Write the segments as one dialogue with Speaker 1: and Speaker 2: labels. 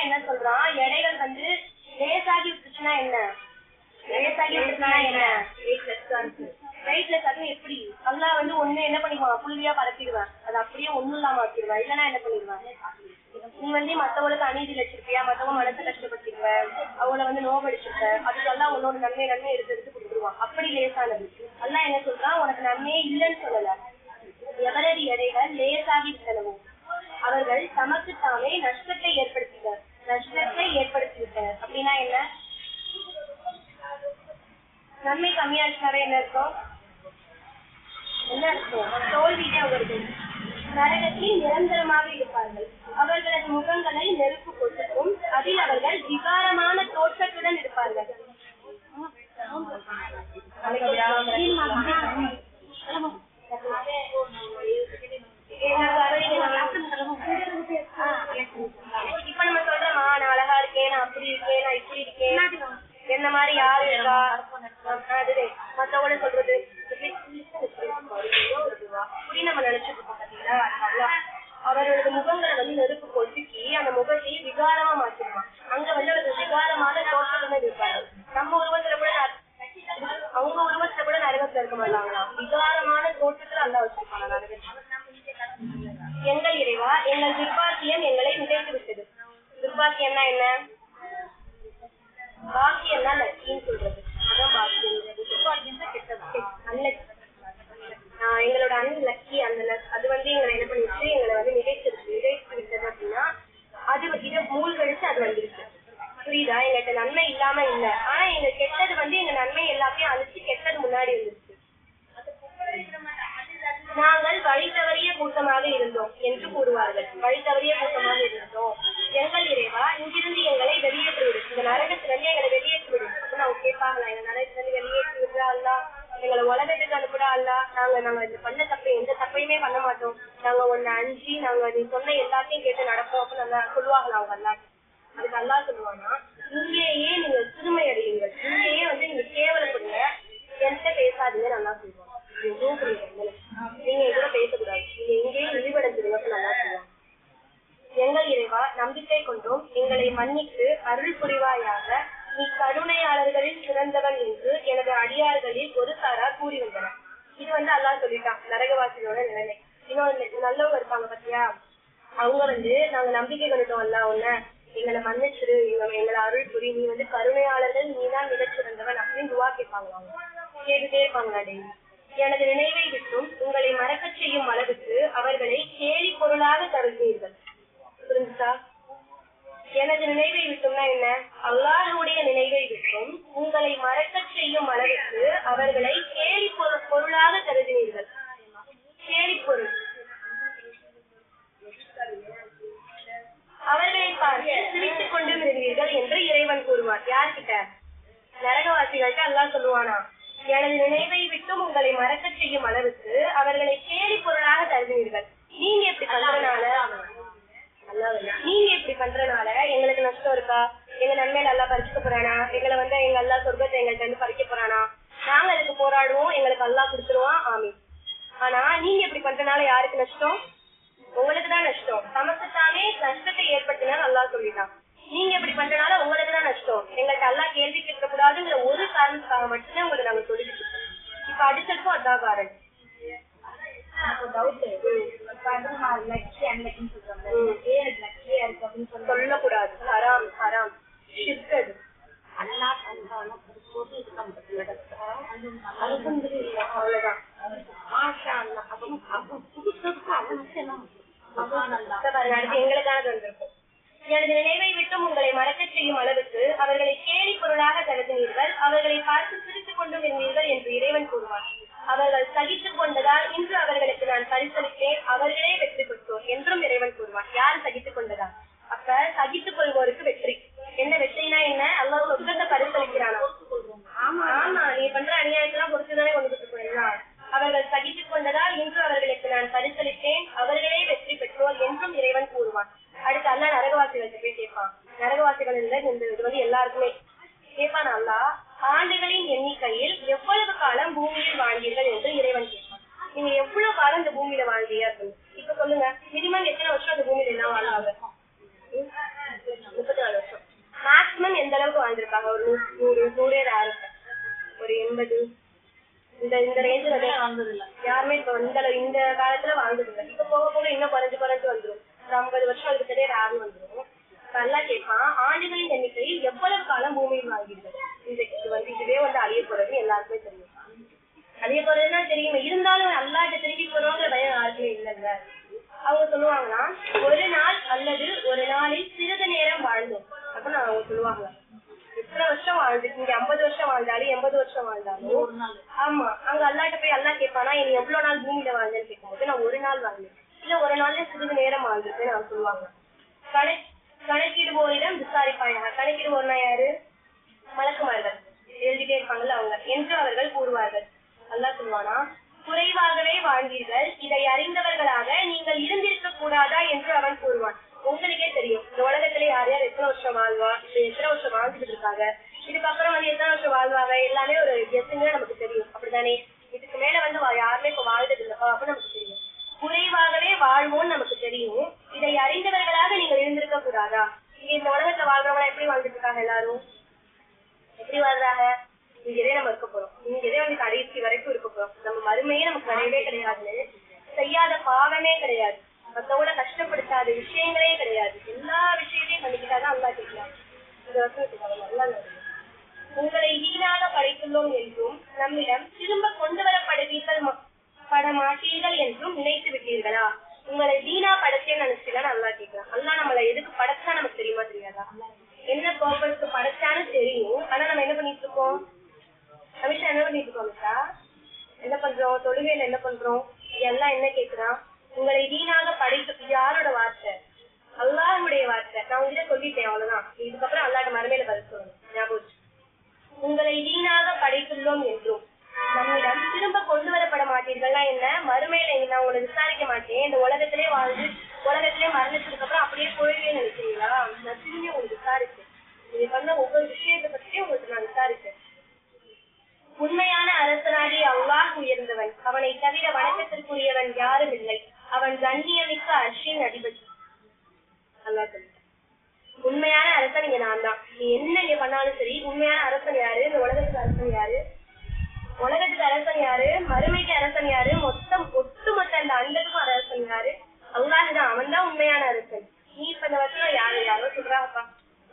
Speaker 1: என்ன சொல்றான், எடைகள் வந்து லேசாகி விட்டுச்சுன்னா என்ன, லேசாகி விட்டுச்சுன்னா என்ன, வெயிட்லெஸ். அது எப்படி அல்லாஹ் வந்து ஒண்ணு என்ன பண்ணிடுவான், புள்ளியா பறக்கிடுவேன், அது அப்படியே ஒண்ணும் இல்லாம ஆக்கிடுவேன். இல்லன்னா என்ன பண்ணிடுவேன், நீ வந்து மத்தவங்களுக்கு அநீதி வச்சிருப்பியா, மத்தவங்க மனசை கஷ்டப்பட்டிருக்க, அவங்கள வந்து நோவடிச்சிருக்க, அதுக்கெல்லாம் உன்னோட நன்மை எடுத்து கொடுத்துருவான். அப்படி லேசானது. அல்லாஹ் என்ன சொல்றான், உனக்கு நன்மையே இல்லைன்னு சொல்லல, எவரது எடைகள் லேசாகி விட்டனவோ அவர்கள் தமக்கு தாமே நஷ்டத்தை ஏற்படுத்திவிட்டனர். அப்படின்னா என்ன, நன்மை கம்மியாச்சுனாவே என்ன இருக்கும், தோல்வியே அவர்கள் நரகத்தில் நிரந்தரமாக இருப்பார்கள். அவர்களது முகங்களை நெருப்பு கொட்டுக்கும், அதில் அவர்கள் விகாரமான தோற்றத்துடன் இருப்பார்கள். இப்ப நம்ம சொல்றோமா, நான் அழகா இருக்கேன், நான் அப்படி இருக்கேன், நான் இப்படி இருக்கேன், என்ன மாதிரி யாரு இருக்கா, அதுவே மத்தவங்கள சொல்றது அப்படி நம்ம நினைச்சிட்டு இருக்கோம். பாத்தீங்களா, அவர்களது முகங்களை வந்து நெருப்பு கொசுக்கி அந்த முகத்தை விகாரமா மாற்றிடுவான். அங்க வந்து அவர்கள் விகாரமான தோற்றத்துடன் இருப்பார்கள். நம்ம உருவத்துல கூட அவங்க உருவத்துல கூட நரகத்துல இருக்க மாட்டாங்களா, விகாரமான தோற்றத்துல அல்லா வச்சிருப்பாங்க நரகத்துல. எங்கள் இறைவா, எங்கள் துர்பாக்கியம் எங்களை மிகைத்து விட்டது. துர்பாக்கியம்னா என்ன, பாக்கியம்னா லக்கின்னு சொல்றது, அதான் பாக்கியம். எங்களோட லக்கி அந்த அது வந்து எங்களை என்ன பண்ணிடுச்சு, எங்களை வந்து மிகைத்து விட்டது. அப்படின்னா அது இதை மூழ்கடிச்சு அது வந்துருச்சு. புரியுதா, எங்கள்கிட்ட நன்மை இல்லாம இல்ல, ஆனா எங்க கெட்டது வந்து எங்க நன்மை எல்லாத்தையும் அழிச்சு கெட்டது முன்னாடி வந்துருச்சு. நாங்கள் வழி தவறிய கூட்டமாக இருந்தோம் என்று கூறுவார்கள். வழி தவறிய கூட்டமாக இருந்தோம். எங்கள் இறைவா, இங்கிருந்து எங்களை வெளியேற்றி விடு, இந்த நரகத்திலிருந்து எங்களை வெளியேற்றி விடு அப்படின்னு அவங்க கேட்பாங்களா, எங்க நரகத்திலிருந்து வெளியேற்றி விடுறா அல்லா, எங்களை உலகத்துக்கு அனுப்புறா அல்லா, நாங்க இந்த பண்ண தப்பை எந்த தப்பையுமே பண்ண மாட்டோம், நாங்க ஒன்னு அஞ்சு நாங்க நீ சொன்ன எல்லாத்தையும் கேட்டு நடப்போம் அப்படின்னு நல்லா சொல்லுவாங்களா அவங்க அல்லா. அதுக்கு அல்லா சொல்லுவாங்கன்னா, இங்கேயே நீங்க சிறுமை அடையுங்கள், இங்கேயே வந்து நீங்க கேவலப்படுங்க, என்கிட்ட பேசாதீங்க நல்லா சொல்லுவாங்க. நீங்க கூட பேசக்கூடாது, நீங்க இங்கேயே இழிவடைஞ்சிருங்க நல்லா சொல்லுவாங்க. எங்கள் இறைவா, நம்பிக்கை கொண்டோம், எங்களை மன்னித்து அருள் புரிவாயாக, நீ கருணையாளர்களில் சிறந்தவன் என்று எனது அடியார்களில் ஒரு சாரார் கூறி வந்தனர். இது வந்து அல்லாஹ் சொல்லிட்டான் நரகவாசிகளோட நிலைமை. இன்னொரு நல்லவங்க இருப்பாங்க பாத்தியா, அவங்க வந்து நாங்க நம்பிக்கை கொண்டுட்டோம் அல்ல ஒன்ன, எங்களை மன்னிச்சிரு, எங்களை அருள் புரி, நீ வந்து கருணையாளர்கள், நீதான் மிகச் சிறந்தவன் அப்படின்னு துவா கேட்பாங்க. கேட்டுட்டே இருப்பாங்களா டெய்லி. எனது நினைவை விட்டும் உங்களை மறக்க செய்யும் அளவுக்கு அவர்களை கேலி பொருளாக கருதினீர்கள். புரிஞ்சுதா, எனது நினைவை விட்டும்னா என்ன, அல்லாஹ்வுடைய நினைவை விட்டும் உங்களை மறக்க செய்யும் அளவுக்கு அவர்களை கேலி பொருளாக கருதினீர்கள். கேலி பொருள் அவர்களை பார்த்து சிரித்துக் கொண்டு இருந்தீர்கள் என்று இறைவன் கூறுவார். யார்கிட்ட, நரகவாசிகள்கிட்ட அல்லாஹ் சொல்லுவானா, எனது நினைவை விட்டும் உங்களை மறக்க செய்யும் அளவுக்கு அவர்களை கேலி பொருளாக கருதினீர்கள். நீங்க இப்படி பண்றனால எங்களுக்கு நஷ்டம் இருக்கா, எங்க நன்மையில அல்லா பறிச்சுக்க போறானா, எங்களை வந்து எங்க அல்லா சொர்க்கத்தை எங்கள்கிட்ட இருந்து பறிக்க போறானா, நாங்க அதுக்கு போராடுவோம், எங்களுக்கு அல்லா கொடுத்துருவான், ஆமீன். ஆனா நீங்க இப்படி பண்றனால யாருக்கு நஷ்டம், உங்களுக்கு தான் நஷ்டம். தமக்கு தானே நஷ்டத்தை ஏற்படுத்தினாலும் அல்லா சொல்லிட்டான். நீங்க இப்படி பண்றனால உங்களுக்கு தான் நஷ்டம், எங்கள்கிட்ட அல்லா கேள்வி கேட்க கூடாதுங்கிற ஒரு காரணத்துக்காக மட்டும்தான் உங்களுக்கு நாங்க சொல்லிட்டு இருக்கோம். இப்ப அடுத்ததுக்கும் அதான் காரணம். சொல்லக்கூடாது, ஹராம் ஹராம் ஷிர்க். அவ்வளவுதான். எங்களுக்கானது வந்திருக்கும். எனது நினைவை விட்டும் உங்களை மறக்க செய்யும் அளவுக்கு அவர்களை கேலி பொருளாக கருதினீர்கள், அவர்களை பார்த்து சிரித்துக் கொண்டும் இருந்தீர்கள் என்று இறைவன் கூறுவார். அவர்கள் சகித்துக் கொண்டதால் இன்று அவர்களுக்கு நான் பரிசளித்தேன், அவர்களே வெற்றி பெற்றோர் என்றும் இறைவன் கூறுவார். யார் சகித்துக் கொண்டதா, அப்ப சகித்துக் கொள்வோருக்கு வெற்றி. என்ன வெற்றினா என்ன, அல்லாஹ் சொர்க்கத்தை பரிசளிக்கிறானா. ஆமா, நீ பண்ற அநியாயத்தெல்லாம் பொறுத்துதானே கொண்டு போயிருக்கலாம். அவர்கள் சகித்துக் கொண்டதால் இன்று அவர்களுக்கு நான் பரிசளித்தேன், அவர்களே வெற்றி பெற்றோர் என்றும் இறைவன் கூறுவான். அடுத்து அல்லா நரகவாசிகள்கிட்ட போய் கேட்பான். நரகவாசிகள் இது வந்து எல்லாருக்குமே கேட்பான். அல்லா ஆண்டுகளின் எண்ணிக்கையில் எவ்வளவு காலம் பூமியில் வாழ்ந்தீர்கள் என்று இறைவன் கேட்பான். நீங்க எவ்வளவு காலம் இந்த பூமியில வாழ்ந்தீங்க அப்படின்னு இப்ப சொல்லுங்க. மினிமம் எத்தனை வருஷம் அந்த பூமியில எல்லாம் வாழ்வாங்க, 35 இந்த இந்த ரேஞ்சில் வந்து வாழ்ந்தது இல்லை யாருமே. இப்ப இந்த காலத்துல வாழ்ந்தது இல்லை. இப்ப போக போக இன்னும் குறைஞ்சு வந்துடும். ஒரு 50 வருஷம் அதுக்கு தெரியாத ஆறு வந்துடும். நல்லா கேட்பான், ஆண்டுகளின் எண்ணிக்கையில் எவ்வளவு காலம் பூமியில் வாழ்வீர்கள்? இதுவே அழிய போறது எல்லாருக்குமே தெரியும். அழிய போறதுன்னா தெரியும், இருந்தாலும் அல்லாட்ட திரும்பி போறோங்கிற பயம் யாருக்குமே இல்லைங்க. அவங்க சொல்லுவாங்கன்னா, ஒரு நாள் அல்லது ஒரு நாளில் சிறிது நேரம் வாழ்ந்தோம் அப்படின்னு அவங்க சொல்லுவாங்க. எத்தனை வருஷம் வாழ்ந்து இங்க 50 வருஷம் வாழ்ந்தாலும் 80 வருஷம் வாழ்ந்தாலும் ஆமா, அங்க அல்லாட்ட போய் அல்லா கேட்பானா, நீ எவ்வளவு நாள் பூமியில வாழ்ந்தேன்னு கேட்கும்போது நான் ஒரு நாள் வாழ்ந்தேன், இல்ல ஒரு நாள்ல சிறிது நேரம் வாழ்ந்துருக்கேன்னு அவங்க சொல்லுவாங்க. கணக்கிடுவோரிடம் விசாரிப்பாயாக. கணக்கிடுவோர்னா யாரு? மலக்குமார்கள் எழுதிட்டே இருப்பாங்கல்ல அவங்க என்று அவர்கள் கூறுவார்கள். அல்லாஹ் சொல்லுவானா, குறைவாகவே வாழ்ந்தீர்கள், இதை அறிந்தவர்களாக நீங்கள் இருந்திருக்க கூடாதா என்று அவன் கூறுவான். உங்களுக்கே தெரியும் இந்த உலகத்திலே யார் யார் எத்தனை வருஷம் வாழ்வா, எத்தனை வருஷம் வாழ்ந்துட்டு இருக்காங்க, இதுக்கப்புறம் எத்தனை வருஷம் வாழ்வாங்க, எல்லாமே ஒரு கெஸ்ஸிங்கா நமக்கு தெரியும். அப்படித்தானே? இதுக்கு மேல யாருமே இப்ப வாழ்ந்தது இல்லப்பா அப்படின்னு நமக்கு தெரியும். குறைவாகவே வாழ்வோம்னு நமக்கு தெரியும், இதை அறிந்தவர்களாக நீங்கள் இருந்திருக்க கூடாதா? இங்க இந்த உலகத்துல வாழ்றவங்க எப்படி வாழ்ந்துட்டு இருக்காங்க? எல்லாரும் எப்படி வாழ்றாங்க? இங்கதே நம்ம இருக்க போறோம், இங்கதே கடைசி வரைக்கும் இருக்க போறோம். நம்ம மறுமையே நமக்கு கிடையவே கிடையாது. செய்யாத பாவமே கிடையாது, மத்தவங்கள கஷ்டப்படுத்தாத விஷயங்களே கிடையாது. எல்லா விஷயத்தையும் பண்ணிக்கிட்டாதான் அல்லா கேட்கலாம். இந்த வருஷத்துக்கு நல்லா உங்களை வீணாக படைத்துள்ளோம் என்றும் நம்மிடம் திரும்ப கொண்டு வரப்படுவீர்கள் பட மாட்டீர்கள் என்றும் நினைத்து விட்டீர்களா? உங்களை வீணா படைச்சேன்னு நினைச்சுதான் அல்லா கேட்கலாம். அல்லா நம்மளை எதுக்கு படைச்சா நமக்கு தெரியுமா தெரியாதா? என்ன பர்பஸ்க்கு படைச்சான்னு தெரியும், ஆனா நம்ம என்ன பண்ணிட்டு இருக்கோம்? அமிஷா என்ன பண்ணிட்டு இருக்கோம்? அமிஷா என்ன பண்றோம்? தொழுகையில என்ன பண்றோம்? எல்லாம் என்ன கேட்கிறான்? உங்களை வீணாக படைத்து. யாரோட வார்த்தை? அல்லாஹ்வுடைய வார்த்தை. நான் உங்ககிட்ட சொல்லிட்டேன், அவ்வளவுதான். இதுக்கப்புறம் அல்லாஹ்ட மறுமையில பதில் சொல்லணும். ஞாபகம். உங்களை வீணாக படைத்துள்ளோம் என்றும் நம்மிடம் திரும்ப கொண்டு வரப்பட மாட்டீர்கள்னா என்ன? மறுமையில நான் உங்களை விசாரிக்க மாட்டேன், இந்த உலகத்திலே வாழ்ந்து உலகத்திலே மரணத்துக்கு அப்புறம் அப்படியே போயிடுவேன்னு நினைக்கிறீங்களா? நான் திரும்பி உங்களுக்கு விசாரிச்சேன். நீங்க பண்ண ஒவ்வொரு விஷயத்தை பற்றியும் உங்களுக்கு நான் விசாரிச்சேன். உண்மையான அரசனாகி அல்லாஹ் உயர்ந்தவன், அவனை தவிர வணக்கத்திற்குரியவன் யாரும் இல்லை. அவன் கண்ணியமிக்க அர்ஷின் அதிபதி. அல்லாஹ் சொல்லிட்டான், உண்மையான அரசன் இங்க நான் தான். நீ என்ன இங்க பண்ணாலும் சரி, உண்மையான அரசன் யாரு? இந்த உலகத்துக்கு அரசன் யாரு? உலகத்துக்கு அரசன் யாரு? மறுமைக்கு அரசன் யாரு? ஒட்டுமொத்த அந்த அண்டத்துக்கும் அரசன் யாரு? அல்லாஹ் தான். அவன் தான் உண்மையான அரசன். நீ இப்ப இந்த வருஷம் யாரோ சொல்றாங்கப்பா,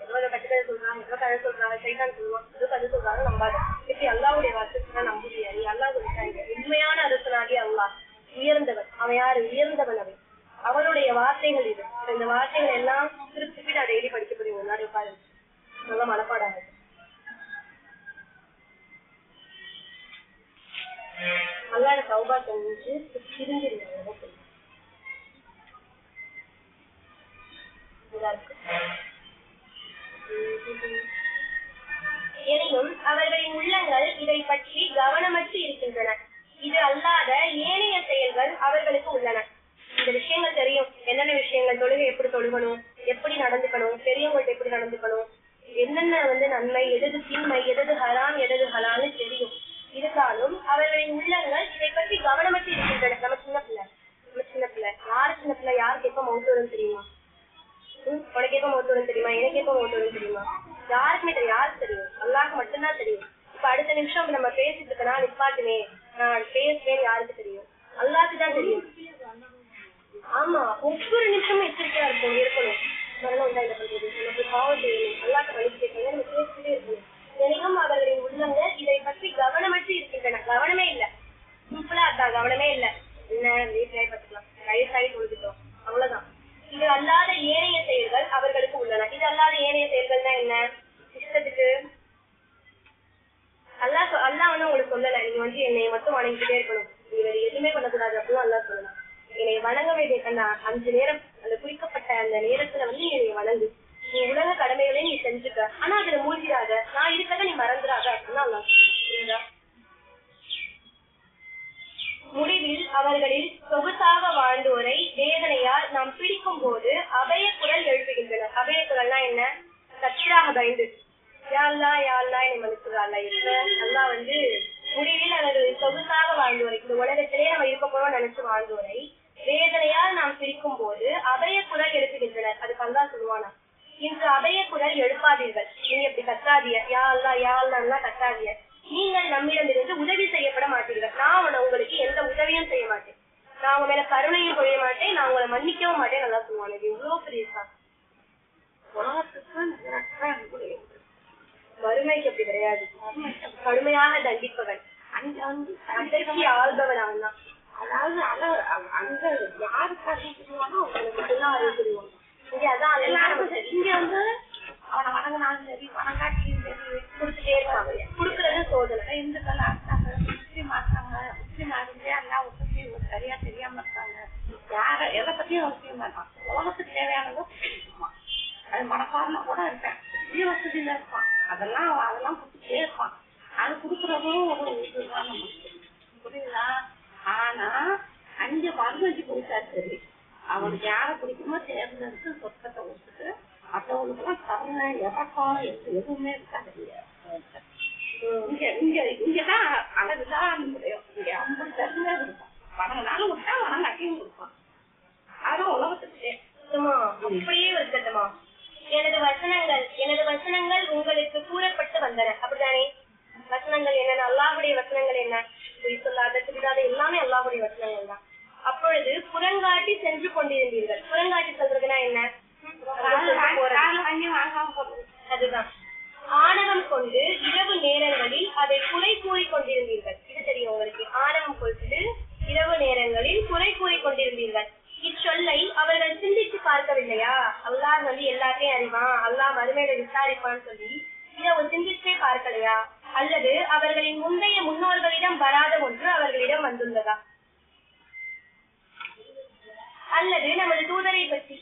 Speaker 1: எவ்வளவு கட்டுக்கதை சொல்றாங்க, எவ்வளவு கதை சொல்றாங்க, சைதான் சொல்லுவான், எவ்வளவு கதை சொல்றாங்க நம்பாத. இப்படி அல்லாஹ்வுடைய வார்த்தைக்கு தான் நம்புறியா? நீ அல்லாஹ் சொல்லிட்டாங்க உண்மையான அரசனாகி அல்லாஹ் உயர்ந்தவன். அவன் யாரு? உயர்ந்தவன் அவன். அவனுடைய வார்த்தைகள் இது. இந்த வார்த்தைகள் எல்லாம் திருப்பி நான் டெய்லி படிக்க போறேன். முன்னாடி உட்காரு, நல்லா மனப்பாடாக. அல்லாஹ் தௌபா செஞ்சு திரும்பிடுவாங்க. எனினும் அவர்களின் உள்ளங்கள் இதை பற்றி கவனமற்று இருக்கின்றன. இது அல்லாத ஏனைய செயல்கள் அவர்களுக்கு உள்ளன. இந்த விஷயங்கள் தெரியும், என்னென்ன விஷயங்கள், தொழுகை எப்படி தொழுகணும், எப்படி நடந்துக்கணும், பெரியவங்கள்ட்ட எப்படி நடந்துக்கணும், என்னென்ன நன்மை, எது தீன்மை, எது ஹராம், எது ஹலான்னு தெரியும். இருந்தாலும் அவர்களின் உள்ளங்கள் இதை பற்றி கவனமற்று இருக்கின்றன. நம்ம சின்ன பிள்ளை யாரு சின்ன பிள்ளை? யாருக்கு எப்ப மௌத்து வரும் தெரியுமா? உனக்கு எப்ப மௌத்து வரும் தெரியுமா? எனக்கு எப்ப மௌத்து வரும் தெரியுமா? யாருக்குமே தெரியும். யாருக்கு தெரியும்? அல்லாஹ்க்கு மட்டும்தான் தெரியும். இப்ப அடுத்த நிமிஷம் நம்ம பேசிட்டு இருக்கனா, நிப்பாட்டுமே நான் பேசுவேன், யாருக்கு தெரியும்? அல்லாஹ்க்கு தான் தெரியும். ஆமா, ஒவ்வொரு நிமிஷமும் எச்சரிக்கையா இருக்கணும். நமக்கு பாவம் செய்யணும், அல்லாஹ்க்கு வழி கேட்கணும், நம்ம பேசிக்கிட்டே இருக்கணும். எனினும் அவர்களின் உள்ளங்கள் இதை பற்றி கவனமற்று இருக்கின்றன. கவனமே இல்ல, சிம்பிளா அதான், கவனமே இல்ல. என்ன வீட்டிலே பார்த்துக்கலாம், வயசாகி கொடுத்துட்டோம், அவ்வளவுதான். இது அல்லாத ஏனைய செயல்கள் அவர்களுக்கு உள்ளன. இது அல்லாத ஏனைய செயல்கள்னா என்ன? இஷ்டத்துக்கு அல்லாஹ் உங்களுக்கு சொல்லல, நீங்க என்னை மட்டும் வணங்கிட்டே இருக்கணும், நீ வேற எதுவுமே பண்ணக்கூடாது அப்படின்னு அல்லாஹ் சொல்லலாம். என்னை வணங்க வேண்டிய அந்த 5 நேரம், அந்த குறிக்கப்பட்ட அந்த நேரத்துல நீ என்னை வணங்கு, நீ உலக கடமைகளை நீ செஞ்சுக்க, ஆனா அதுல மூழ்கிடாத, நான் இருக்கிறத நீ மறந்துடாத அப்படின்னு அல்லாஹ் சொல்லுங்க. முடிவில் அவர்களில் சொகுசாக வாழ்ந்தோரை வேதனையால் நாம் பிடிக்கும் போது அபய குரல் எழுப்புகின்றனர். அபய குரல்னா என்ன? சற்றாக பயந்து யா அல்லாஹ் என்னை மன்னிச்சுடா இல்ல. அல்லாஹ் முடிவில் அவர்களில் சொகுசாக வாழ்ந்தோரை, இந்த உலகத்திலே நம்ம இருக்க போறோம் நினைச்சு வாழ்ந்தோரை வேதனையால் நாம் பிடிக்கும் போது அபய குரல் எழுப்புகின்றனர். அதுக்கு அல்லாஹ் சொல்லுவானா, இன்று அபய குரல் எழுப்பாதீர்கள், நீங்க இப்படி கத்தாதீங்க, யா அல்லாஹ் கத்தாதீங்க, நீங்கள் நம்மிடமிருந்து உதவி செய்யப்பட மாட்டீர்கள். நான் மன்னிக்கவும் மாட்டேன் நல்லா சொல்லுவான். இது எவ்வளவு பெரிய சாக்கு. வறுமைக்கு அப்படி கிடையாது. கடுமையாக தண்டிப்பவன், அதற்கு ஆள்பவன் அவன் தான்.
Speaker 2: அதாவது அங்க யாருக்காக சொல்லுவானோ அவங்களுக்கு எல்லாம் அறிவு புரிவாங்க.
Speaker 1: இங்க அதான் எல்லாருக்கும் சரி.
Speaker 2: இங்க வந்து அவனை வணங்கினாலும் சரி வணங்காட்டியும் சரி
Speaker 1: கொடுத்துட்டே இருப்பாங்க. கொடுக்கறது சோதனை.
Speaker 2: இந்துக்கள் ஆட்டாங்க, முஸ்லீம் ஆட்டாங்க, முஸ்லீம் ஆளுங்களே எல்லாம் பத்தி சரியா தெரியாம இருக்காங்க. யார எதை பத்தியும் யோசிக்க மாட்டான். உலகத்துக்கு தேவையானதோ அது மனப்பான்மை கூட இருப்பேன், பெரிய வசதியில இருப்பான், அதெல்லாம் கொடுத்துட்டே இருப்பான். அது கொடுக்குறதும் ஒரு இதுதான் நமக்கு புரியுதா. ஆனா அங்க மருந்துச்சு கொடுத்தா சரி, அவனுக்கு யாரை பிடிக்குமோ தேர்ந்தெடுத்து சொத்தத்தை கொடுத்துட்டு மற்றவங்களுக்கு எல்லாம் கருணை இறக்கம் எதுவுமே இருக்காது. இங்கதான் அளவுதான் முடியும். இங்க 50% கொடுப்பான், வணங்கினாலும் விட்டா வணங்காட்டியும் கொடுப்பான். அதுவும் உலகத்துக்கு
Speaker 1: அப்படியே இருக்கட்டுமா. எனது வசனங்கள் உங்களுக்கு கூறப்பட்டு வந்தன, அப்படித்தானே? வசனங்கள் என்னென்ன? அல்லாஹ்வுடைய வசனங்கள் என்ன? பொய் சொல்லாத, திருடாத, எல்லாமே அல்லாஹ்வுடைய வசனங்கள் தான். அப்பொழுது புறங்காட்டி சென்று கொண்டிருந்தீர்கள். புறங்காட்டி சொல்றதுன்னா என்ன? அதுதான். ஆணவம் கொண்டு இரவு நேரங்களில் அதை குறை கூறி கொண்டிருந்தீர்கள். இது தெரியும் உங்களுக்கு. ஆணவம் கொண்டு இரவு நேரங்களில் குறை கூறி கொண்டிருந்தீர்கள். இச்சொல்லை அவர்கள் சிந்தித்து பார்க்கவில்லையா? அல்லாஹ் எல்லாத்தையும் அறிவான், அல்லாஹ் மறுமையில விசாரிப்பான்னு சொல்லி இதை ஒரு சிந்திச்சே பார்க்கலையா? அல்லது அவர்களின் முந்தைய முன்னோர்களிடம் வராத ஒன்று அவர்களிடம் வந்துள்ளதா? அல்லது நமது தூதரை பற்றி